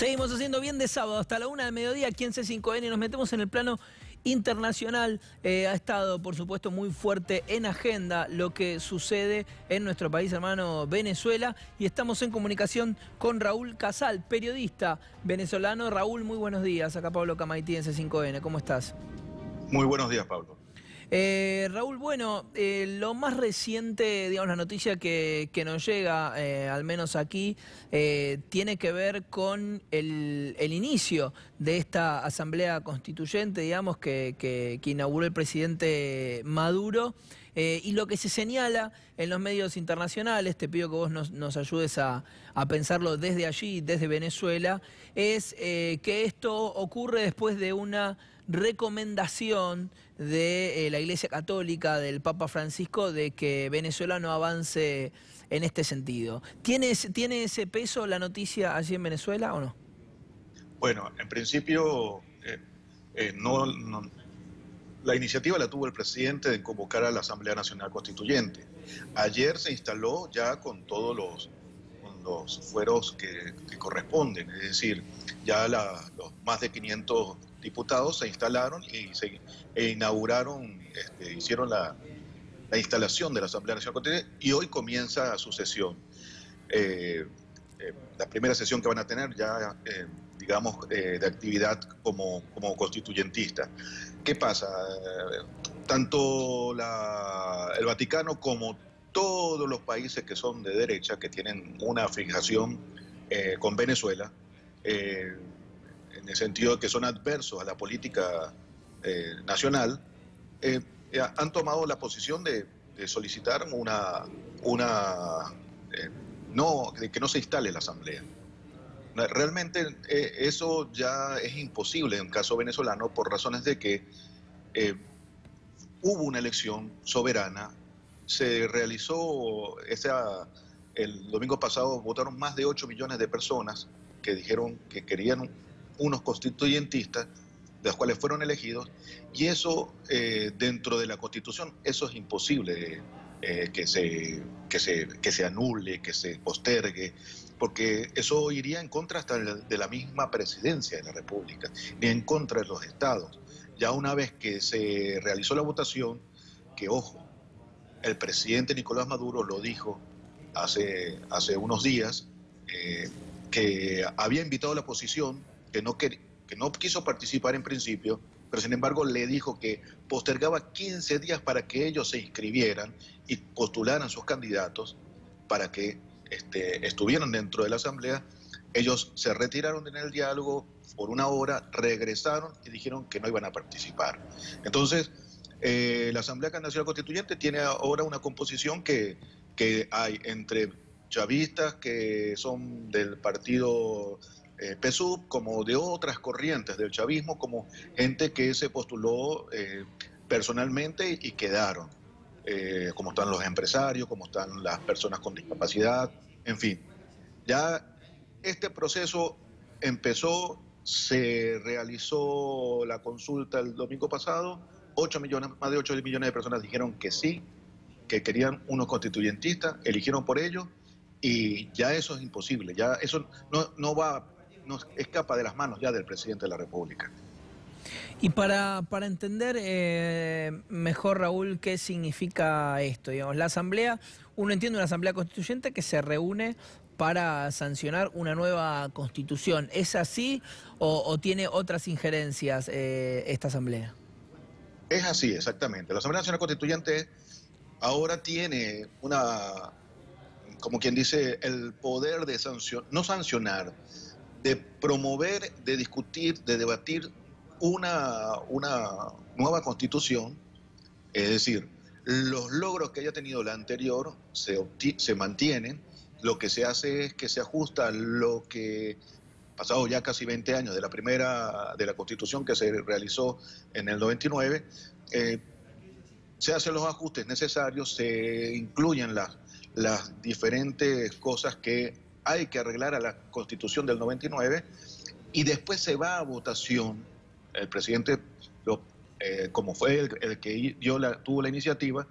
Seguimos haciendo bien de sábado hasta la 1 del mediodía aquí en C5N. Nos metemos en el plano internacional. Ha estado, por supuesto, muy fuerte en agenda lo que sucede en nuestro país hermano Venezuela. Y estamos en comunicación con Raúl Casal, periodista venezolano. Raúl, muy buenos días. Acá Pablo Camaití en C5N. ¿Cómo estás? Muy buenos días, Pablo. Raúl, bueno, lo más reciente, digamos, la noticia que nos llega, al menos aquí, tiene que ver con el inicio de esta asamblea constituyente, digamos, que inauguró el presidente Maduro. Y lo que se señala en los medios internacionales, te pido que vos nos ayudes a pensarlo desde allí, desde Venezuela, es que esto ocurre después de una recomendación de la Iglesia Católica, del Papa Francisco, de que Venezuela no avance en este sentido. ¿Tiene ese peso la noticia allí en Venezuela o no? Bueno, en principio la iniciativa la tuvo el presidente de convocar a la Asamblea Nacional Constituyente. Ayer se instaló ya con todos los fueros que corresponden, es decir, ya los más de 500 diputados se instalaron e inauguraron, hicieron la instalación de la Asamblea Nacional Constituyente y hoy comienza su sesión. La primera sesión que van a tener ya, digamos, de actividad como constituyentista. ¿Qué pasa? Tanto el Vaticano como todos los países que son de derecha, que tienen una fijación con Venezuela, en el sentido de que son adversos a la política nacional, han tomado la posición de solicitar de que no se instale la asamblea. Realmente eso ya es imposible en el caso venezolano por razones de que hubo una elección soberana, se realizó el domingo pasado, votaron más de 8 millones de personas que dijeron que querían unos constituyentistas, de los cuales fueron elegidos, y eso dentro de la Constitución, eso es imposible que se anule, que se postergue, porque eso iría en contra hasta de la misma presidencia de la República, ni en contra de los estados. Ya una vez que se realizó la votación, que ojo, el presidente Nicolás Maduro lo dijo hace unos días, que había invitado a la oposición, que no quiso participar en principio, pero sin embargo le dijo que postergaba 15 días para que ellos se inscribieran y postularan sus candidatos para que estuvieran dentro de la asamblea. Ellos se retiraron en el diálogo por una hora, regresaron y dijeron que no iban a participar. Entonces, la Asamblea Nacional Constituyente tiene ahora una composición que hay entre chavistas que son del partido PSUV, como de otras corrientes del chavismo, como gente que se postuló personalmente y quedaron, como están los empresarios, como están las personas con discapacidad, en fin. Ya este proceso empezó, se realizó la consulta el domingo pasado, más de 8 millones de personas dijeron que sí, que querían unos constituyentistas, eligieron por ellos, y ya eso es imposible, ya eso no escapa de las manos ya del presidente de la República. Y para entender mejor, Raúl, qué significa esto, digamos, la asamblea, uno entiende una asamblea constituyente que se reúne para sancionar una nueva constitución. ¿Es así o tiene otras injerencias esta asamblea? Es así, exactamente. La Asamblea Nacional Constituyente ahora tiene como quien dice, el poder de no sancionar, de promover, de discutir, de debatir una nueva constitución, es decir, los logros que haya tenido la anterior se mantienen, lo que se hace es que se ajusta a lo que, pasado ya casi 20 años de la constitución que se realizó en el 99, se hacen los ajustes necesarios, se incluyen las diferentes cosas que hay que arreglar a la Constitución del 99 y después se va a votación. El presidente, como fue el que tuvo la iniciativa,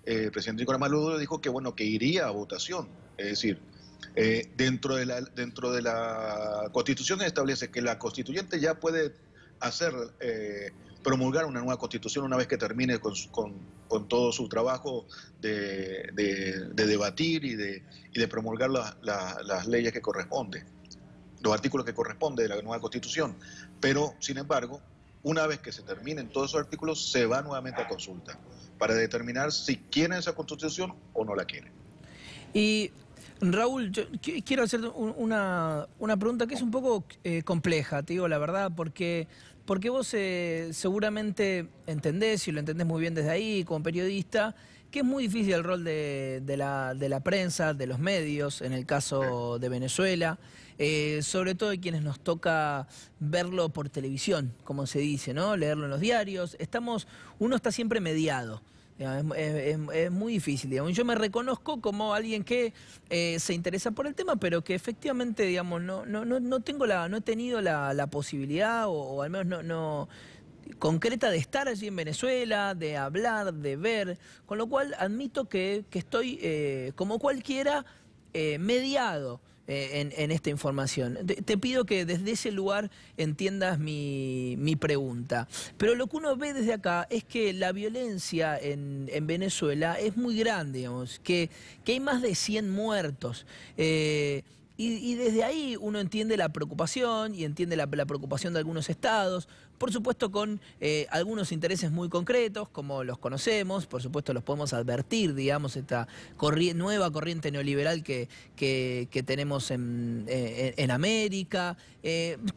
el presidente Nicolás Maduro dijo que bueno, que iría a votación. Es decir, Dentro de la Constitución establece que la constituyente ya puede hacer, promulgar una nueva Constitución una vez que termine con todo su trabajo de debatir y de promulgar las leyes que corresponden, los artículos que corresponden de la nueva Constitución. Pero, sin embargo, una vez que se terminen todos esos artículos, se va nuevamente a consulta para determinar si quieren esa Constitución o no la quieren. Y Raúl, yo quiero hacerte una pregunta que es un poco compleja, te digo la verdad, porque vos seguramente entendés, y lo entendés muy bien desde ahí, como periodista, que es muy difícil el rol de la prensa, de los medios, en el caso de Venezuela, sobre todo de quienes nos toca verlo por televisión, como se dice, ¿no? Leerlo en los diarios. Uno está siempre mediado. Es muy difícil, digamos. Yo me reconozco como alguien que se interesa por el tema, pero que efectivamente, digamos, no he tenido la posibilidad, o al menos no concreta, de estar allí en Venezuela, de hablar, de ver, con lo cual admito que estoy, como cualquiera, mediado en esta información. Te pido que desde ese lugar entiendas mi pregunta. Pero lo que uno ve desde acá es que la violencia en Venezuela es muy grande, digamos, que hay más de 100 muertos. Y desde ahí uno entiende la preocupación y entiende la preocupación de algunos estados, por supuesto con algunos intereses muy concretos, como los conocemos, por supuesto los podemos advertir, digamos, esta nueva corriente neoliberal que tenemos en América.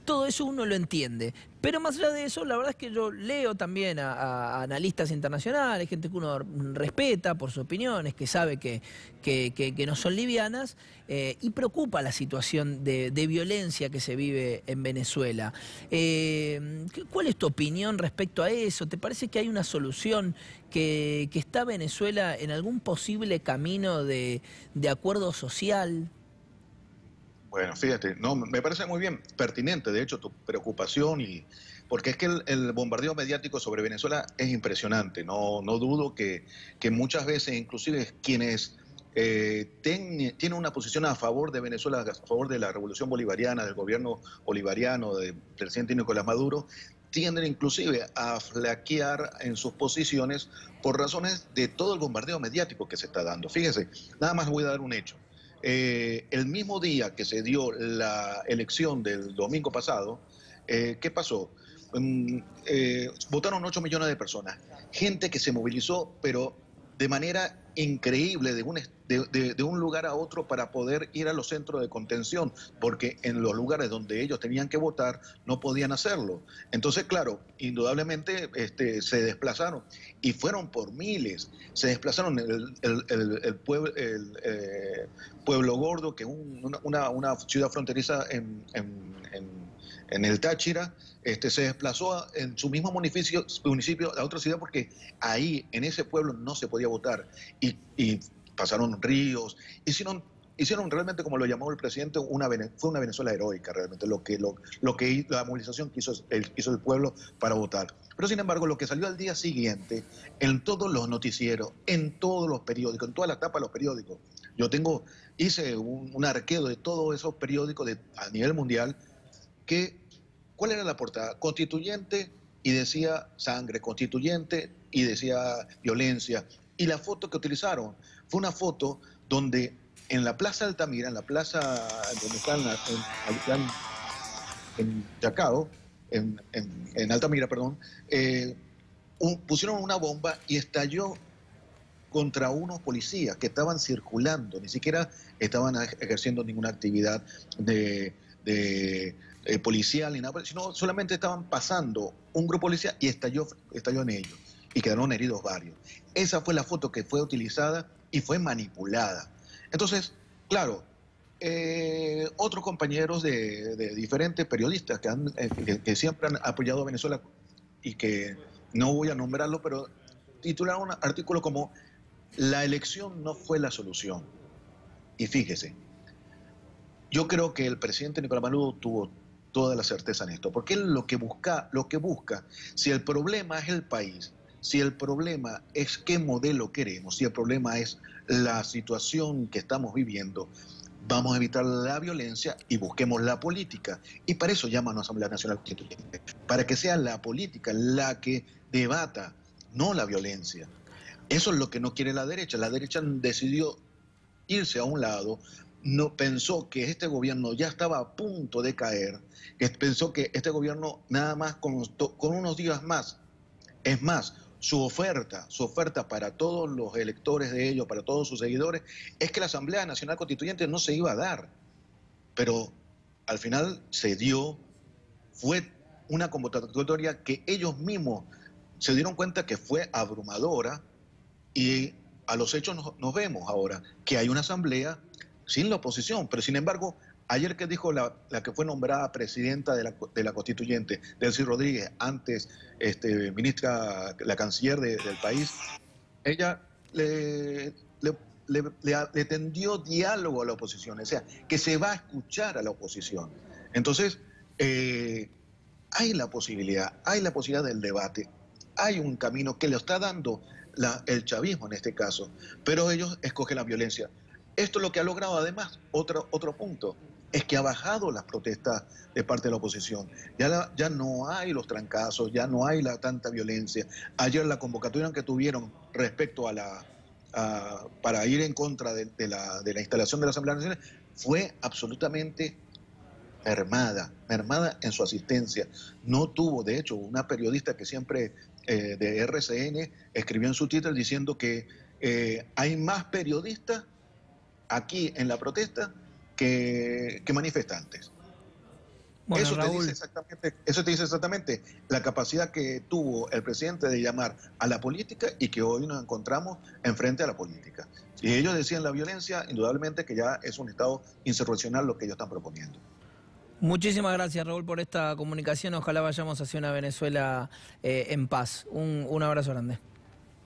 Todo eso uno lo entiende. Pero más allá de eso, la verdad es que yo leo también a analistas internacionales, gente que uno respeta por sus opiniones, que sabe que no son livianas, y preocupa la situación de violencia que se vive en Venezuela. ¿Cuál es tu opinión respecto a eso? ¿Te parece que hay una solución, que está Venezuela en algún posible camino de acuerdo social? Bueno, fíjate, no, me parece muy bien, pertinente, de hecho, tu preocupación, porque es que el bombardeo mediático sobre Venezuela es impresionante. No dudo que muchas veces, inclusive quienes tienen una posición a favor de Venezuela, a favor de la revolución bolivariana, del gobierno bolivariano, del presidente Nicolás Maduro, tienden inclusive a flaquear en sus posiciones por razones de todo el bombardeo mediático que se está dando. Fíjese, nada más voy a dar un hecho. El mismo día que se dio la elección del domingo pasado, ¿qué pasó? Votaron 8 millones de personas, gente que se movilizó, pero de manera increíble, de un lugar a otro para poder ir a los centros de contención, porque en los lugares donde ellos tenían que votar no podían hacerlo. Entonces, claro, indudablemente se desplazaron, y fueron por miles. Se desplazaron el Pueblo Gordo, que es una ciudad fronteriza en el Táchira, se desplazó en su mismo municipio a otra ciudad, porque ahí, en ese pueblo, no se podía votar. Y pasaron ríos, hicieron realmente, como lo llamó el presidente, fue una Venezuela heroica, realmente, la movilización que hizo el pueblo para votar. Pero, sin embargo, lo que salió al día siguiente, en todos los noticieros, en todos los periódicos, en toda la tapa de los periódicos, hice un arqueo de todos esos periódicos a nivel mundial, ¿cuál era la portada? Constituyente, y decía sangre; constituyente, y decía violencia. Y la foto que utilizaron fue una foto donde en la Plaza Altamira, en la plaza donde están en Chacao, en Altamira, perdón, pusieron una bomba y estalló contra unos policías que estaban circulando, ni siquiera estaban ejerciendo ninguna actividad policial ni nada, sino solamente estaban pasando un grupo policial, y estalló en ellos, y quedaron heridos varios. Esa fue la foto que fue utilizada y fue manipulada. Entonces, claro, otros compañeros de diferentes periodistas que siempre han apoyado a Venezuela, y que no voy a nombrarlo, pero titularon un artículo como "La elección no fue la solución". Y fíjese, yo creo que el presidente Nicolás Maduro tuvo toda la certeza en esto, porque él lo que busca, si el problema es el país, si el problema es qué modelo queremos, si el problema es la situación que estamos viviendo, vamos a evitar la violencia y busquemos la política. Y para eso llaman a la Asamblea Nacional Constituyente, para que sea la política la que debata, no la violencia. Eso es lo que no quiere la derecha. La derecha decidió irse a un lado, no pensó que este gobierno ya estaba a punto de caer, que pensó que este gobierno nada más con unos días más, es más, su oferta para todos los electores de ellos, para todos sus seguidores, es que la Asamblea Nacional Constituyente no se iba a dar. Pero al final se dio, fue una convocatoria que ellos mismos se dieron cuenta que fue abrumadora, y a los hechos nos vemos ahora, que hay una asamblea sin la oposición, pero sin embargo, ayer que dijo la que fue nombrada presidenta de la Constituyente, Delcy Rodríguez, antes ministra, la canciller del país, ella le tendió diálogo a la oposición, o sea, que se va a escuchar a la oposición. Entonces, hay la posibilidad del debate, hay un camino que le está dando el chavismo en este caso, pero ellos escogen la violencia. Esto es lo que ha logrado además, otro punto, es que ha bajado las protestas de parte de la oposición. Ya no hay los trancazos, ya no hay tanta violencia. Ayer la convocatoria que tuvieron respecto para ir en contra de la instalación de la Asamblea Nacional fue absolutamente mermada en su asistencia. No tuvo, de hecho, una periodista que siempre de RCN escribió en su Twitter diciendo que hay más periodistas aquí en la protesta que manifestantes. Bueno, eso Raúl, te dice exactamente la capacidad que tuvo el presidente de llamar a la política y que hoy nos encontramos enfrente a la política. Y ellos decían la violencia, indudablemente que ya es un estado insurreccional lo que ellos están proponiendo. muchísimas gracias, Raúl, por esta comunicación. Ojalá vayamos hacia una Venezuela en paz. Un abrazo grande.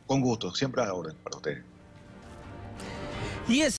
Con gusto, siempre a la orden para ustedes. Y